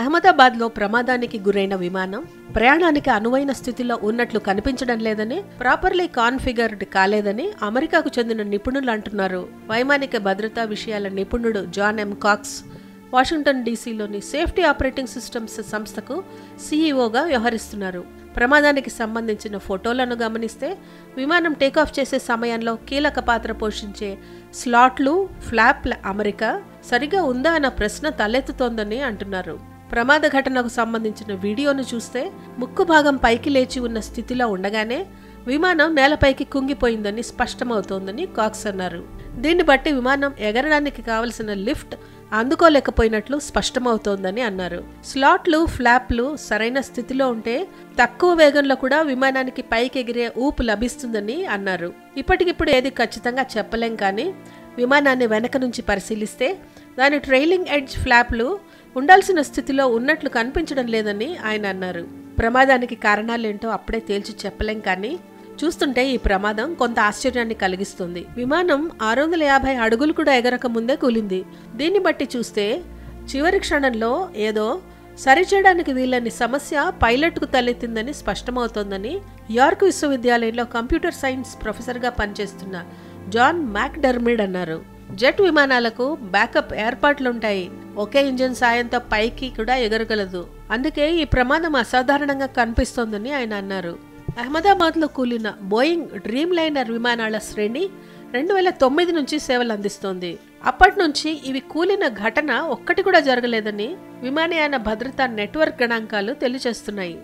అహ్మదాబాద్లో ప్రమాదానికి గురైన విమానం ప్రయాణానికి అనువైన స్థితిలో ఉన్నట్లు కనిపించడం లేదని, ప్రాపర్లీ కాన్ఫిగర్డ్ కాలేదని అమెరికాకు చెందిన నిపుణులు అంటున్నారు. వైమానిక భద్రతా విషయాల నిపుణుడు జాన్ ఎం కాక్స్ వాషింగ్టన్ డీసీలోని సేఫ్టీ ఆపరేటింగ్ సిస్టమ్స్ సంస్థకు సీఈఓగా వ్యవహరిస్తున్నారు. ప్రమాదానికి సంబంధించిన ఫోటోలను గమనిస్తే విమానం టేకాఫ్ చేసే సమయంలో కీలక పాత్ర పోషించే స్లాట్లు, ఫ్లాప్ల అమరిక సరిగా ఉందా అన్న ప్రశ్న తలెత్తుతోందని అంటున్నారు. ప్రమాద ఘటనకు సంబంధించిన వీడియోను చూస్తే ముక్కు భాగం పైకి లేచి ఉన్న స్థితిలో ఉండగానే విమానం నేలపైకి కుంగిపోయిందని స్పష్టమవుతోందని కాక్స్ అన్నారు. దీన్ని బట్టి విమానం ఎగరడానికి కావలసిన లిఫ్ట్ అందుకోలేకపోయినట్లు స్పష్టమవుతోందని అన్నారు. స్లాట్లు, ఫ్లాప్లు సరైన స్థితిలో ఉంటే తక్కువ వేగంలో కూడా విమానానికి పైకి ఎగిరే ఊపు లభిస్తుందని అన్నారు. ఇప్పటికిప్పుడు ఏది ఖచ్చితంగా చెప్పలేం, కానీ విమానాన్ని వెనక నుంచి పరిశీలిస్తే దాని ట్రైలింగ్ ఎడ్జ్ ఫ్లాప్లు ఉండాల్సిన స్థితిలో ఉన్నట్లు కనిపించడం లేదని ఆయన అన్నారు. ప్రమాదానికి కారణాలేంటో అప్పుడే తేల్చి చెప్పలేం, కానీ చూస్తుంటే ఈ ప్రమాదం కొంత ఆశ్చర్యాన్ని కలిగిస్తుంది. విమానం 650 అడుగులు కూడా ఎగరక ముందే కూలింది. దీన్ని బట్టి చూస్తే చివరి క్షణంలో ఏదో సరిచేయడానికి వీలని సమస్య పైలట్కు తలెత్తిందని స్పష్టమవుతోందని యార్క్ విశ్వవిద్యాలయంలో కంప్యూటర్ సైన్స్ ప్రొఫెసర్గా పనిచేస్తున్న జాన్ మ్యాక్డర్మిడ్ అన్నారు. జెట్ విమానాలకు బ్యాకప్ ఏర్పాట్లుంటాయి. ఒకే ఇంజిన్ సాయంతో పైకి కూడా ఎగరగలదు. అందుకే ఈ ప్రమాదం అసాధారణంగా కనిపిస్తోందని ఆయన అన్నారు. అహ్మదాబాద్లో కూలిన బోయింగ్ డ్రీమ్ లైనర్ విమానాల శ్రేణి 2009 నుంచి సేవలు అందిస్తోంది. అప్పటి నుంచి ఇవి కూలిన ఘటన ఒక్కటి కూడా జరగలేదని విమానయాన భద్రతా నెట్వర్క్ గణాంకాలు తెలియజేస్తున్నాయి.